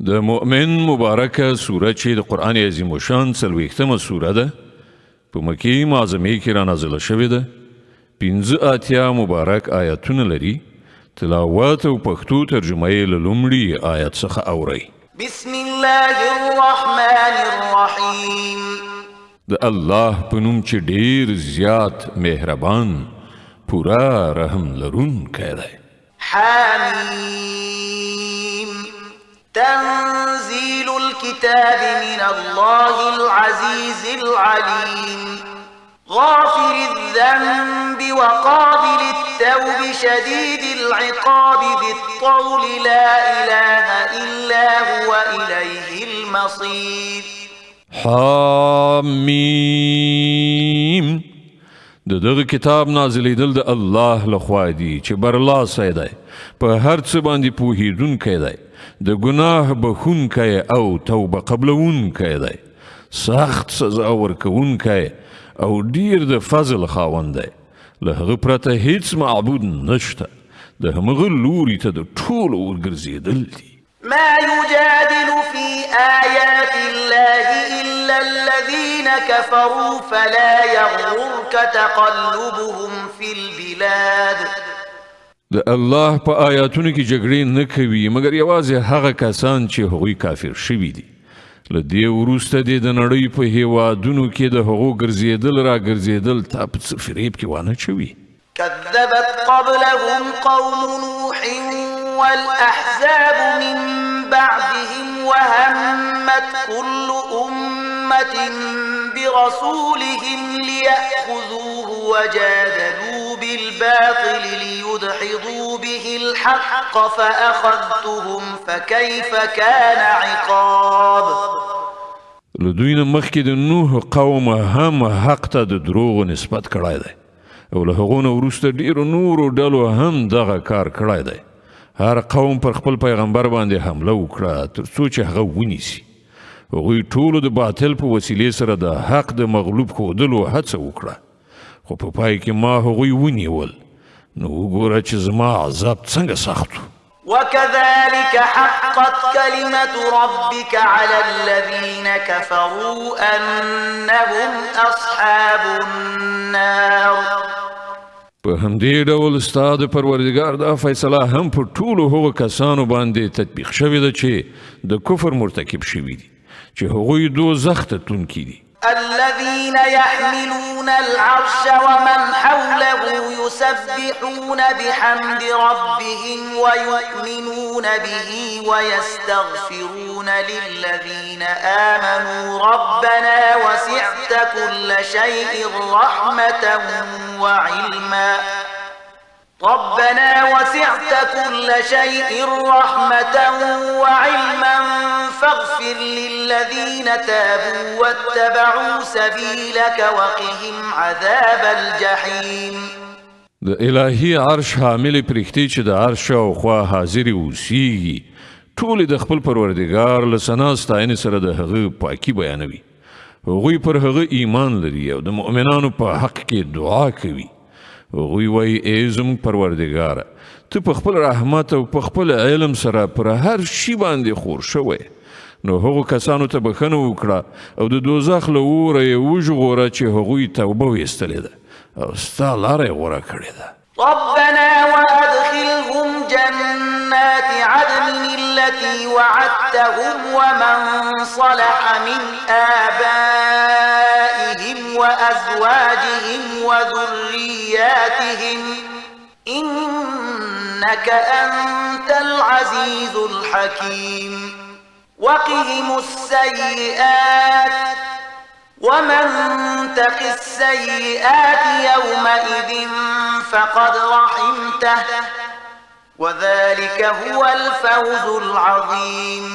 د مؤمن مبارکه سوره چې د قرآن عظیم الشان 40مه سوره ده په مکې معظمې کې را نازله شوې ده. 85 مبارک آیاتونه لري. تلاوت او پښتو ترجمه یې له لومړي آیت څخه اورئ. بسم الله الرحمن الرحیم. د الله په نوم چې ډیر زیات مهربان پورا رحم لرونکی دی. حمیم. تنزيل الكتاب من الله العزيز العليم غافر الذنب وقابل التوب شديد العقاب ذي الطول لا إله إلا هو إليه المصير. حمیم. دغه کتاب نازلیدل د الله لخوا دی چې برلاسی دی، په هر څه باندې پوهیدونکی دی، د ګناه بخونکی او توبه قبلونکی دی، سخت سزا ورکوونکی او ډیر د فضل خاوند دی. له هغه پرته هیڅ معبود نشته، د همغه لوري ته د ټولو ورګرځېدل دي. ما يجادل في آيات الله إلا الذين كفروا فلا يغررك تقلبهم في البلاد. د الله په آیاتونو کې جګړې نه کوي مګر یوازې هغه کسان چې هغوی کافر شوي دي. له دې وروسته د نړۍ په هیوادونو کې د هغو ګرځېدل را ګرځېدل تا په څه فریب کې وانه چوي. كذبت قبلهم قوم نوح والأحزاب من بعدهم وهمت كل أمة برسولهم ليأخذوه وجادلوا بالباطل ليدحضوا به الحق فأخذتهم فكيف كان عقاب. لدوینه مخکې د نوح قوم هم حق ته د دروغو نسبت کړی دی او له هغو نه وروسته ډیرو نورو ډلو هم دغه کار کړی دی. هر قوم پر خپل پیغمبر باندې حمله وکړه تر څو چې هغه ونیسي. هغوی ټولو د باطل په وسیلې سره د حق د مغلوب ښودلو هڅه وکړه، خو په پای کې ما هغوی ونیول. نو وګوره چې زما عذاب څنګه سخت و. وكذلك حقت كلمة ربك على الذين كفروا أنهم أصحاب النار. په همدې ډول ستا د پروردګار دا فیصله هم په ټولو هغو کسانو باندې تطبیق شوې ده چې د کفر مرتکب شوي دي، چې هغوی دوزخ ته تلونکي دي. الذين يحملون العرش ومن حوله يسبحون بحمد ربهم ويؤمنون به ويستغفرون للذين آمنوا ربنا وسعت كل شيء رحمة وعلما فاغفر للذين تابوا واتبعوا سبيلك وقهم عذاب الجحيم. د الهي عرش حامل پرښتې چې د عرش شاوخوا حاضرې اوسیږي ټولې د خپل پروردګار له ثنا ستاینې سره د هغه پاکي بیانوي. هغوی پر هغه ایمان لري او د مؤمنانو په حق کې دعا کوي. هغوی وایي ای زموږ پروردګاره، ته په خپل رحمت او په خپل علم سره پر هر شي باندې خور شوی. نو هغو کسانو ته بخښنه وکړه او د دوزخ له اوره یې وژغوره چې هغوی توبه ویستلې ده او ستا لاره یې غوره کړې ده. ربنا وأدخلهم جنات عدن التي وعدتهم ومن صلح من آبائهم وأزواجهم وذرياتهم إنك أنت العزيز الحكيم. وقهم السيئات ومن تق السيئات يومئذ فقد رحمته وذلك هو الفوز العظيم.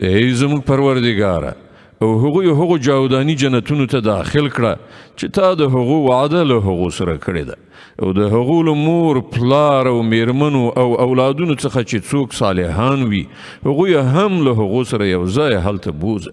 ای زموږ پروردګاره، او هغو جاودانی جنتونو ته داخل کړه چې تا د هغو وعده له هغو سره کړې ده او د هغو له مور پلار او میرمنو او اولادونو څخه چې څوک صالحان وي هغوی هم له هغو سره یو ځای هلته بوزه.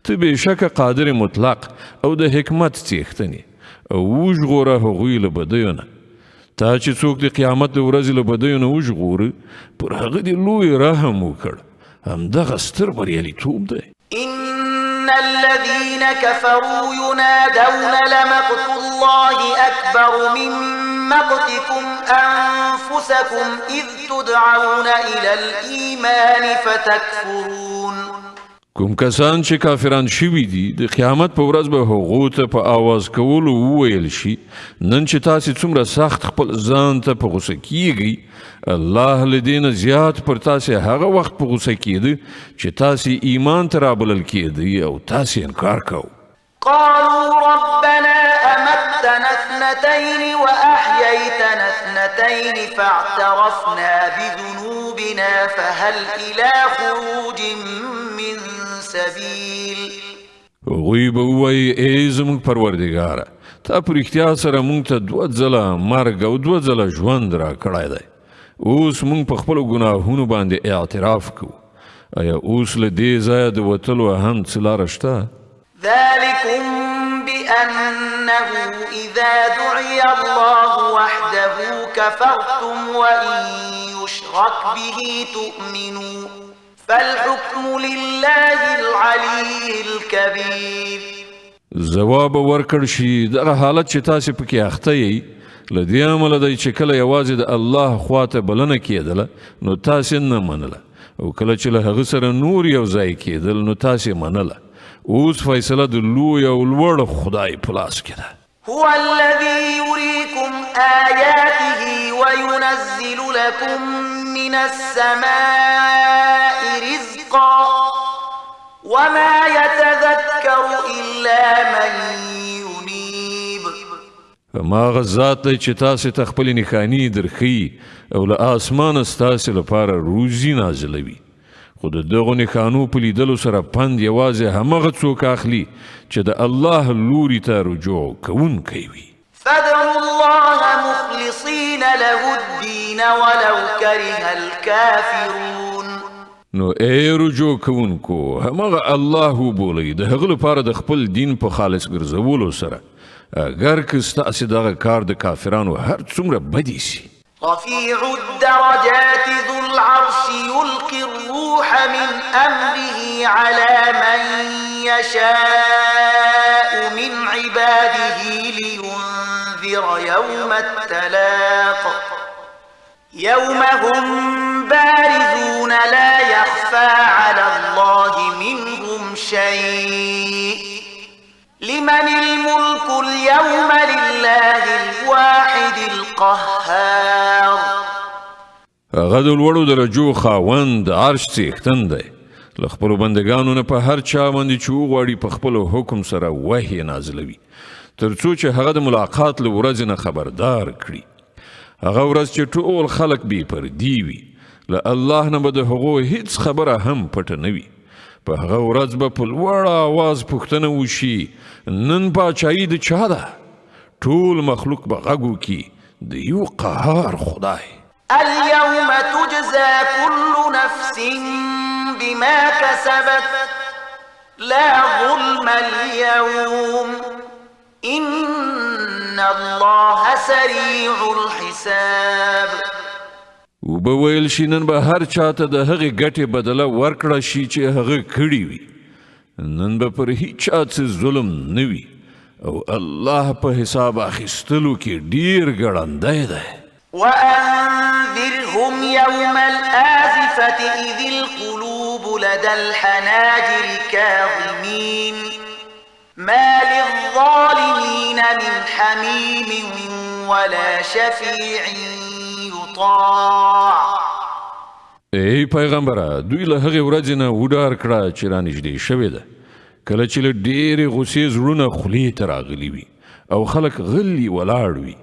ته بېشکه قادر مطلق او د حکمت څښتنې او وژغوره هغوی له بدیو نه. تا چې څوک د قیامت د ورځې له بدیو نه وژغوري پر هغه دې لوی رحم وکړ همدغه ستر بریالیتوب دی. إن الذين كفروا ينادون لمقت الله أكبر من مقتكم أنفسكم إذ تدعون إلى الإيمان فتكفرون. کوم کسان چې کافران شوي دي د قیامت په ورځ به هغو ته په آواز کولو وویل شي نن چې تاسې څومره سخت خپل ځان ته په غوسه کیږئ الله له دې نه زیات پر تاسې هغه وخت په غوسه کیده چې تاسې ایمان ته رابلل کیدئ او تاسې انکار کوو. قالوا ربنا أمتنا اثنتين وأحييتنا اثنتين فاعترفنا بذنوبنا فهل إلى خروج من سبيل. هغوی به ووایي ای زموږ پروردګاره تا په رښتیا سره موږ ته 2 ځله مرګ او 2 ځله ژوند راکړی دی. اوس موږ په خپلو ګناهونو باندې اعتراف کوو. آیا اوس له دې ځایه د وتلو هم څه لاره شته؟ ذلكم بأنه إذا دعي الله وحده كفرتم وإن يشرك به تؤمنوا فالحكم لله العلي الكبير. ځواب ورکړ شي دغه حالت چې تاسې پکې اخته یئ له دې امله دی چې کله یوازې د الله خواته بلنه کېدله نو تاسې نه منله او کله چې له هغه سره نور یو ځای کېدل نو تاسې منله. اوس فیصله د لوی او لوړ خدای په لاس کې ده. هو الذي يريكم آياته وينزل لكم من السماء رزقا وما يتذكر إلا من ينيب. هماغه ذات دی چې تاسې ته خپلې نښانې درښیي او له آسمانه ستاسې لپاره روزي نازلوي. خو د دغو نښانو په لیدلو سره پند یوازې همغه څوک اخلي چې د الله لوري ته رجوع کوونکی وي. فادعوا الله مخلصين له الدين ولو كره الكافرون. نو ای رجوع کوونکو همغه الله وبولئ د هغه لپاره د خپل دین په خالص ګرځولو سره اگر که ستاسې دغه کار د کافرانو هر څومره بدی سي. رفيع الدرجات ذو العرش يلقي الروح من أمره على من يشاء من عباده لينذر يوم التلاق يوم هم بارزون لا يخفى على الله منهم شيء لمن الملك اليوم لله الواحد القهار. هغه د لوړو درجو خاوند عرش څښتن دی له خپلو بندګانو نه په هر چا باندې چې وغواړي په خپلو حکم سره وحی نازلوي تر څو چې هغه د ملاقات له ورځې نه خبردار کړي. هغه ورځ چې ټول خلک بې پردي وي له الله نه به د هغو هیڅ خبره هم پټه نه وي. په هغه ورځ به په لوړ آواز پوښتنه وشي نن پاچایي د چا ده؟ ټول مخلوق به غږ وکړي د یو قهار خدای. اليوم تجزى كل نفس بما كسبت لا ظلم اليوم إن الله سريع الحساب. وبه ویل شي نن به هر چاته د هغې ګټې بدله ورکړه شي چې هغه کړي وي. نن به پر هیچا څه ظلم نه وي او الله په حساب اخیستلو کې ډیر ګړندی دی. وأنذرهم يوم الآزفة إذ القلوب لدى الحناجر كاظمين ما للظالمين من حميم ولا شفيع يطاع. ای پیغمبره دوی له هغې ورځې نه وډار کړه چې رانږدې شوې ده کله چې له ډېرې غوسې زړونه خولې ته راغلي وي او خلک غلي ولاړ وي.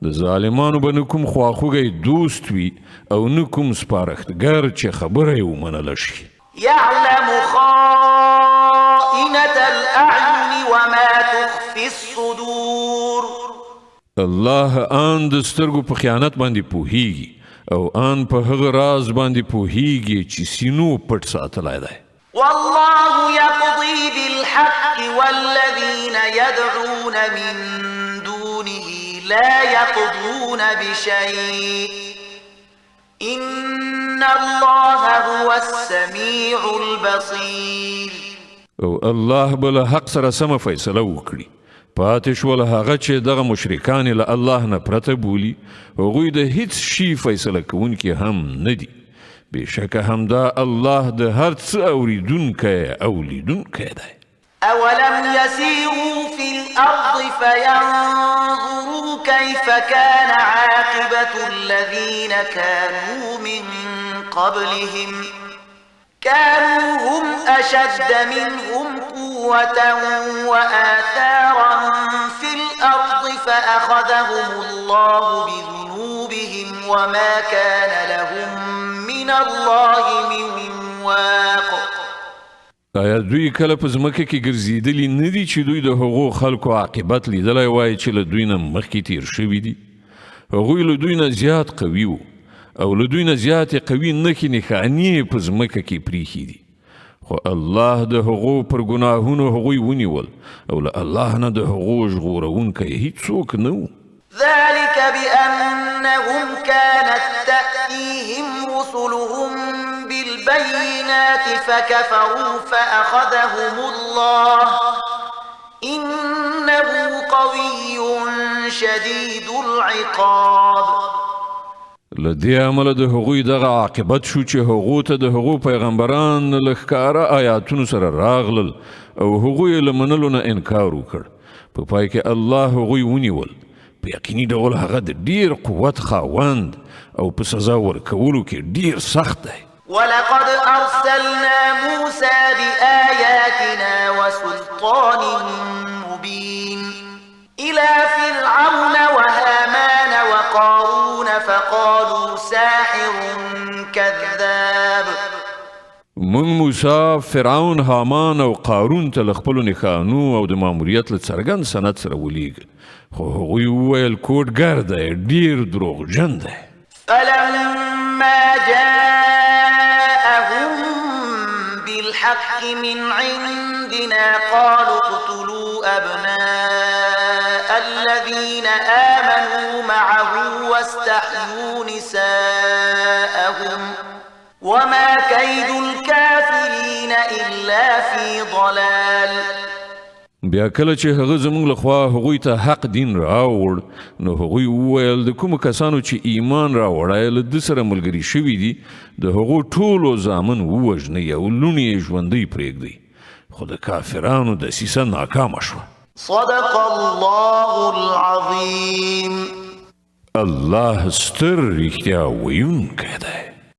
د ظالمانو به نه کوم خواخوږی دوست وي او نه کوم سپارښتګر چې خبره یې ومنله شي. يعلم خائنة الأعين وما تخفي الصدور. الله آن د سترګو په خیانت باندې پوهیږي او آن په هغه راز باندې پوهیږي چې سینو پټ ساتلی دی. والله يقضي بالحق والذين يدعون من دونه لا يقضون بشيء إن الله هو السميع البصير. او الله بل حق سره سم فیصله وکړي. پاتې شول هغه چې دغه مشرکان له الله نه پرته بولي هغوی د هیڅ شي فیصله کوونکي هم نه دي. بېشکه همدا الله د هر څه اورېدونکی او لیدونکی دی. أولم يسيروا في الأرض فينظروا كيف كان عاقبة الذين كانوا من قبلهم كانوا هم أشد منهم قوة وآثارا في الأرض فأخذهم الله بذنوبهم وما كان لهم من الله من واق. آیا دوی کله په ځمکه کې ګرځېدلي نه دي چې دوی د هغو خلکو عاقبت لیدلی وای چې له دوی نه مخکې تیر شوي دي؟ هغوی له دوی نه زیات قوي وو او له دوی نه زیاتې قوي نښې نښانې په ځمکه کې پریښي دي. خو الله د هغو پر ګناهونو هغوی ونیول او له الله نه د هغو ژغورونکی هیڅوک نه و. ذلك بأنهم كانت تأتيهم رسلهم بالبينات فكفروا فأخذهم الله إنه قوي شديد العقاب. لدې عمله د هغوی دغه عاقبت شو چې هغو ته د هغو پیغمبران له ښکاره آیاتونو سره راغلل او هغوی یې له منلو نه انکار وکړ. په پای کې الله هغوی ونیول. په یقیني ډول هغه د ډیر قوت خاوند او په سزا ورکولو کې ډیر سخت دی. ولقد أرسلنا موسى بآياتنا وسلطان مبين إلى فرعون وهامان وقارون فقالوا ساحر كذاب. من موسی فرعون هامان او قارون ته له خپلو نښانو او د ماموریت له څرګند سند سره ولیږل خو هغوی وویل کوډګر دی ډیر دروغجن دی. فلما جاءهم بالحق من عندنا قالوا اقتلوا أبناء الذين آمنوا معه واستحيوا نساءهم وما كيد الكافرين إلا في ضلال. بیا کله چې هغه زموږ لخوا هغوی ته حق دین راوړ نو هغوی وویل د کومو کسانو چې ایمان راوړی له ده سره ملګري شوي دي د هغو ټولو زامن ووژنئ او لوڼې یې ژوندۍ پرېږدئ. خو د کافرانو دسیسه ناکامه شوه. صدق الله العظیم. الله ستر رښتیا ویونکی دی.